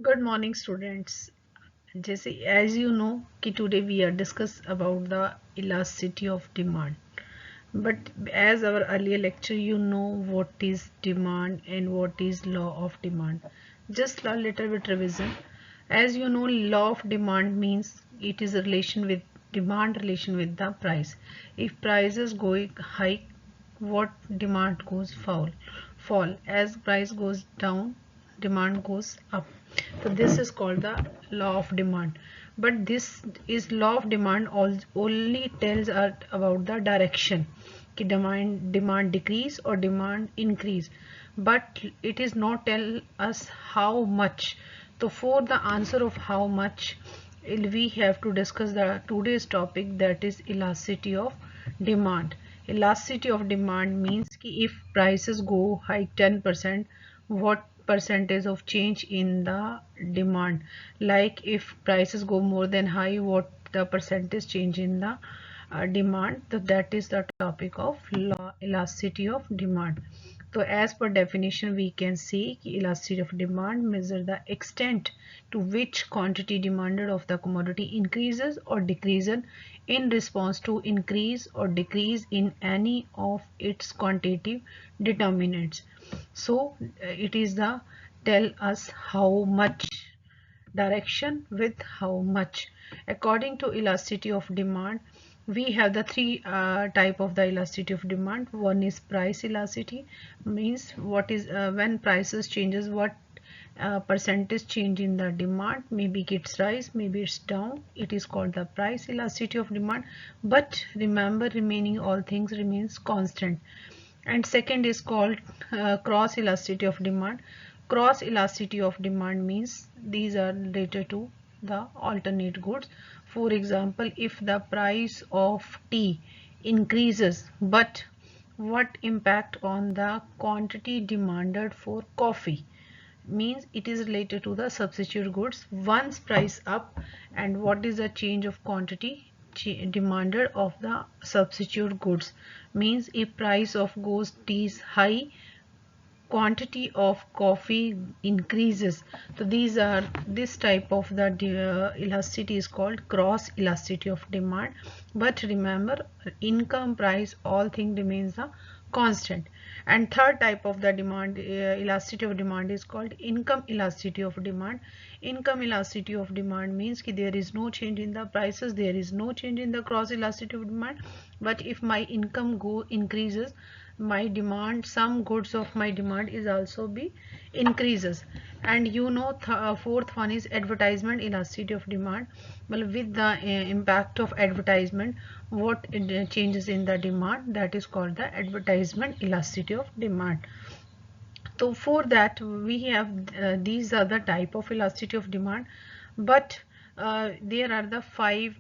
Good morning, students. जैसे as you know कि today we are discuss about the elasticity of demand. But as our earlier lecture, you know what is demand and what is law of demand. Just a little bit revision. As you know, law of demand means it is a relation with demand relation with the price. If prices go high, what demand goes fall. As price goes down, demand goes up. So this is called the law of demand. But this is law of demand only tells us about the direction कि demand decrease or demand increase, but it is not tell us how much. So for the answer of how much, we have to discuss the today's topic, that is elasticity of demand. Elasticity of demand means कि if prices go high 10%, what percentage of change in the demand? Like if prices go more than high, what the percentage change in the demand? So that is the topic of elasticity of demand. So as per definition, we can see elasticity of demand measure the extent to which quantity demanded of the commodity increases or decreases in response to increase or decrease in any of its quantitative determinants. So it is the tell us how much, direction with how much. According to elasticity of demand, we have the three type of the elasticity of demand. One is price elasticity, means what is when prices changes, what percentage change in the demand, maybe it's rise, maybe it's down, it is called the price elasticity of demand. But remember, remaining all things remains constant. And second is called cross elasticity of demand. Cross elasticity of demand means these are related to the alternate goods. For example, if the price of tea increases, but what impact on the quantity demanded for coffee, means it is related to the substitute goods. Once price up, and what is the change of quantity demanded of the substitute goods, means if price of goes tea is high, quantity of coffee increases. So these are this type of the elasticity is called cross elasticity of demand. But remember, income, price, all thing remains the constant. And third type of the demand elasticity of demand is called income elasticity of demand. Income elasticity of demand means that there is no change in the prices, there is no change in the cross elasticity of demand, but if my income go increases, my demand, some goods of my demand is also be increases. And you know, fourth one is advertisement elasticity of demand. Well, with the impact of advertisement, what changes in the demand, that is called the advertisement elasticity of demand. So for that we have these are the type of elasticity of demand. But there are the five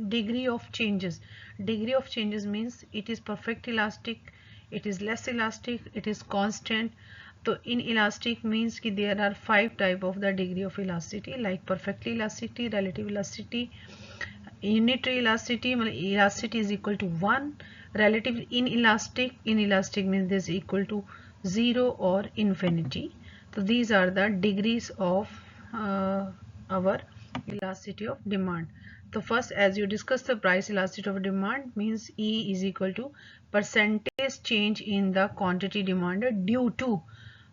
degree of changes. Degree of changes means it is perfect elastic, it is less elastic, it is constant. So inelastic means कि there are five type of the degree of elasticity, like perfectly elasticity, relative elasticity, unitary elasticity. Elasticity is equal to 1. Relative inelastic means this is equal to 0 or infinity. So these are the degrees of our elasticity of demand. So first, as you discussed, the price elasticity of demand means E is equal to percentage change in the quantity demanded due to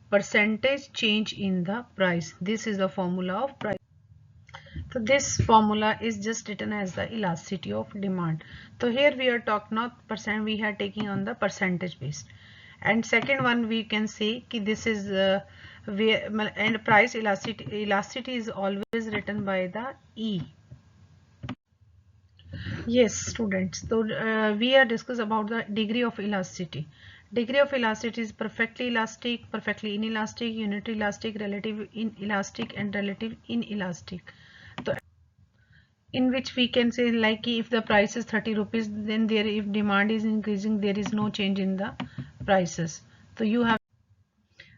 percentage change in the price. This is the formula of price. So this formula is just written as the elasticity of demand. So here we are talking not percent, we are taking on the percentage based. And second one we can say कि this is where, and price elasticity is always written by the E. Yes, students. So we are discuss about the degree of elasticity. Degree of elasticity is perfectly elastic, perfectly inelastic, unitary elastic, relative inelastic, and relative inelastic. So in which we can say, like if the price is 30 rupees, then there, if demand is increasing, there is no change in the prices. So you have,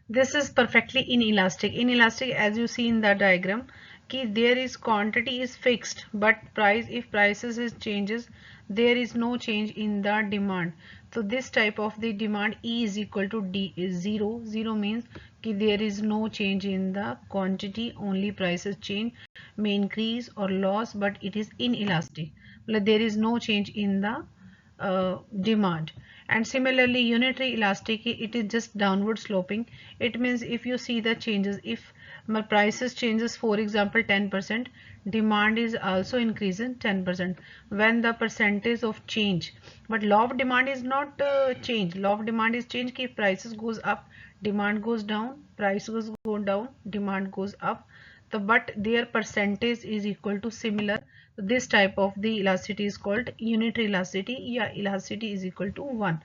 this is perfectly inelastic. Inelastic, as you see in the diagram, कि there is quantity is fixed, but price, if prices is changes, there is no change in the demand. So this type of the demand E is equal to D is 0. 0 means there is no change in the quantity, only prices change, may increase or loss, but it is inelastic. There is no change in the demand. And similarly, unitary elastic, it is just downward sloping. It means if you see the changes, if my prices changes, for example 10%, demand is also increasing 10% when the percentage of change. But law of demand is not change. Law of demand is change. If prices goes up, demand goes down, price goes go down, demand goes up. So but their percentage is equal to similar. So this type of the elasticity is called unitary elasticity. Yeah, elasticity is equal to 1.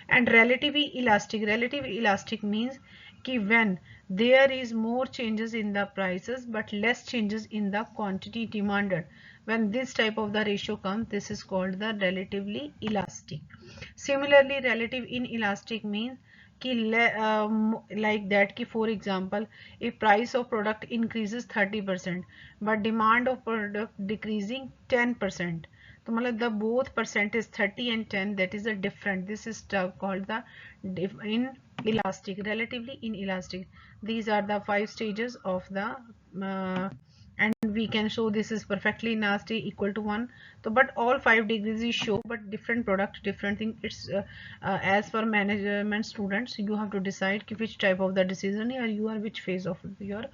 And relative elastic means कि when there is more changes in the prices but less changes in the quantity demanded, when this type of the ratio comes, this is called the relatively elastic. Similarly, relative inelastic means कि like that कि for example if price of product increases 30% but demand of product decreasing 10%, तो मतलब the both percentage 30 and 10, that is a different. This is called the inelastic, relatively inelastic. These are the 5 stages of the and we can show this is perfectly nasty equal to 1. So but all 5 degrees is show, but different product different thing. It's as for management students, you have to decide which type of the decision or you are which phase of your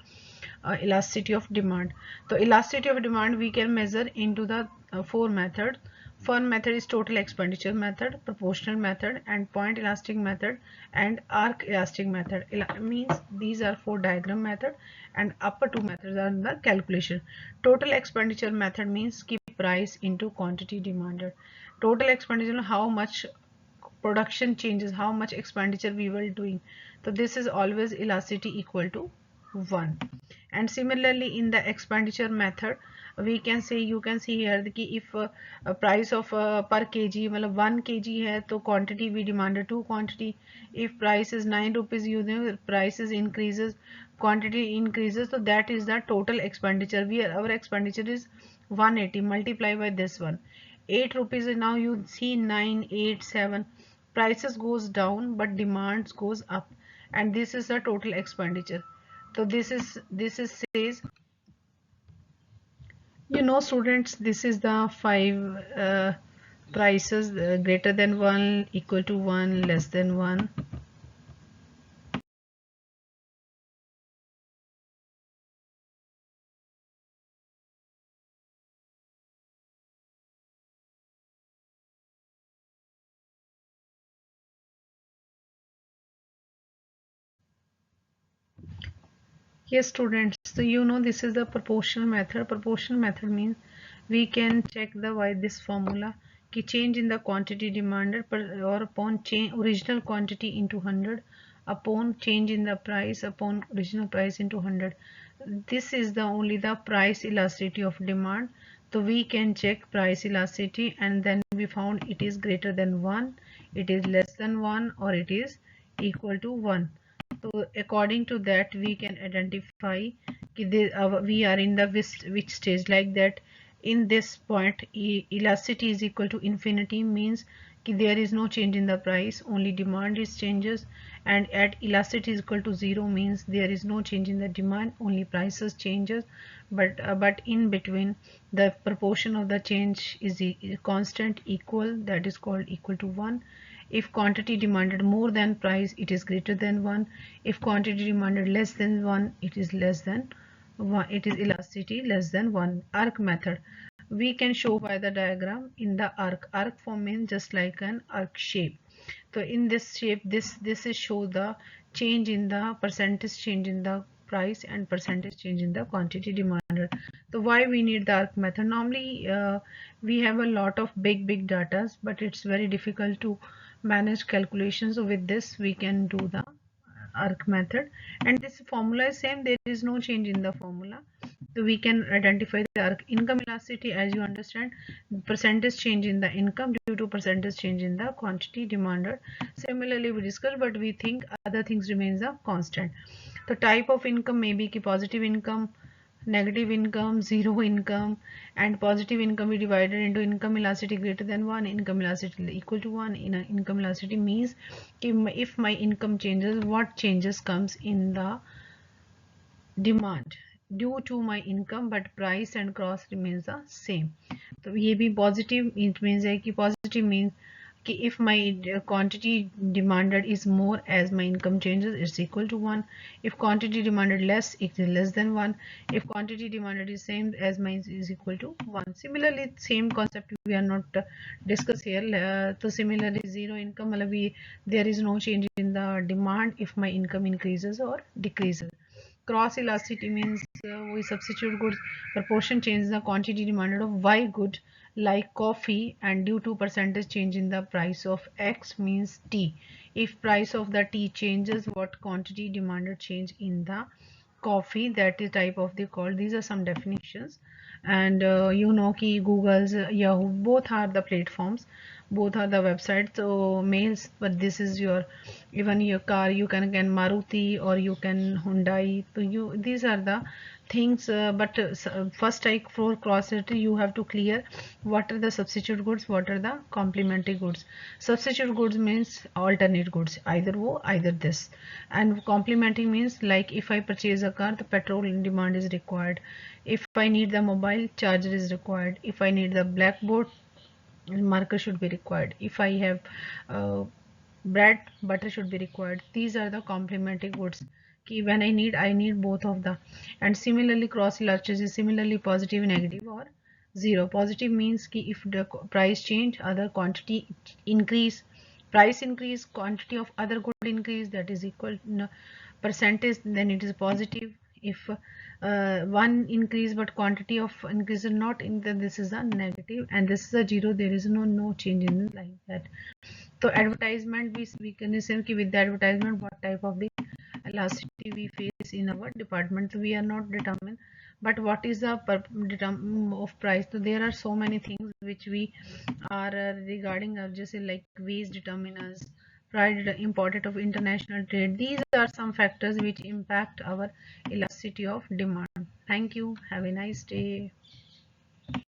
elasticity of demand. So elasticity of demand we can measure into the 4 methods. One method is total expenditure method, proportional method, and point elastic method, and arc elastic method. Means these are 4 diagram method, and upper 2 methods are the calculation. Total expenditure method means keep price into quantity demanded. Total expenditure, how much production changes, how much expenditure we were doing. So this is always elasticity equal to 1. And similarly in the expenditure method we can say, you can see here that if a price of per kg मतलब 1 kg है तो quantity we demanded 2 quantity. If price is 9 rupees, you know prices increases, quantity increases, so that is the total expenditure. Our expenditure is 180 multiply by this one 8 rupees. Now you see 9 8 7, prices goes down but demands goes up, and this is the total expenditure. So this is says, students, this is the 5 prices, greater than 1, equal to 1, less than 1. Yes, students, so this is the proportional method. Proportional method means we can check the why this formula ki change in the quantity demanded per, or upon change original quantity into 100 upon change in the price upon original price into 100. This is the only the price elasticity of demand. So we can check price elasticity, and then we found it is greater than 1, it is less than 1, or it is equal to 1. So according to that we can identify we are in the which stage, like that in this point elasticity is equal to infinity means there is no change in the price, only demand is changes. And at elasticity is equal to 0 means there is no change in the demand, only prices changes. But in between the proportion of the change is constant equal, that is called equal to 1. If quantity demanded more than price, it is greater than 1. If quantity demanded less than 1, it is less than 1. It is elasticity less than 1. Arc method we can show by the diagram in the arc. Arc form means just like an arc shape. So in this shape, this is show the change in the percentage change in the price and percentage change in the quantity demanded. So why we need the arc method? Normally we have a lot of big data, but it's very difficult to manage calculations. So with this we can do the arc method, and this formula is same, there is no change in the formula. So we can identify the arc. Income elasticity, as you understand, percentage change in the income due to percentage change in the quantity demanded. Similarly we discussed, but we think other things remains a constant. The type of income may be positive income, negative income, zero income, and positive income we divided into income elasticity greater than 1, income elasticity equal to 1. In a income elasticity means if my income changes, what changes comes in the demand due to my income, but price and cost remains the same. तो ये भी positive, it means है कि positive means कि if my quantity demanded is more as my income changes, it's equal to 1. If quantity demanded less, it is less than 1. If quantity demanded is same as my is equal to 1. Similarly, same concept we are not discuss here. So similarly, zero income मतलब there is no change in the demand if my income increases or decreases. Cross elasticity means we substitute goods proportion change the quantity demanded of y good like coffee, and due to percentage change in the price of x means t. If price of the tea changes, what quantity demanded change in the coffee, that is type of the call. These are some definitions. And you know ki Google's Yahoo both are the platforms, both are the websites, so mails, but this is your even your car, you can Maruti or you can Hyundai, so you these are the things, but first I for cross it you have to clear what are the substitute goods, what are the complementary goods. Substitute goods means alternate goods, either wo either this, and complementary means like if I purchase a car, the petrol demand is required. If I need the mobile, charger is required. If I need the blackboard, marker should be required. If I have bread, butter should be required. These are the complementary goods. Ki when I need both of the. And similarly cross elasticity is similarly positive, negative or zero. Positive means ki if the price change, other quantity increase, price increase, quantity of other good increase, that is equal percentage, then it is positive. If one increase but quantity of increase is not in, then this is a negative, and this is a zero, there is no change in like that. So advertisement, we can say कि with the advertisement what type of the elasticity we face in our department, so we are not determined, but what is the of price. So there are so many things which we are regarding just like ways determinants, pride imported of international trade. These are some factors which impact our elasticity of demand. Thank you, have a nice day.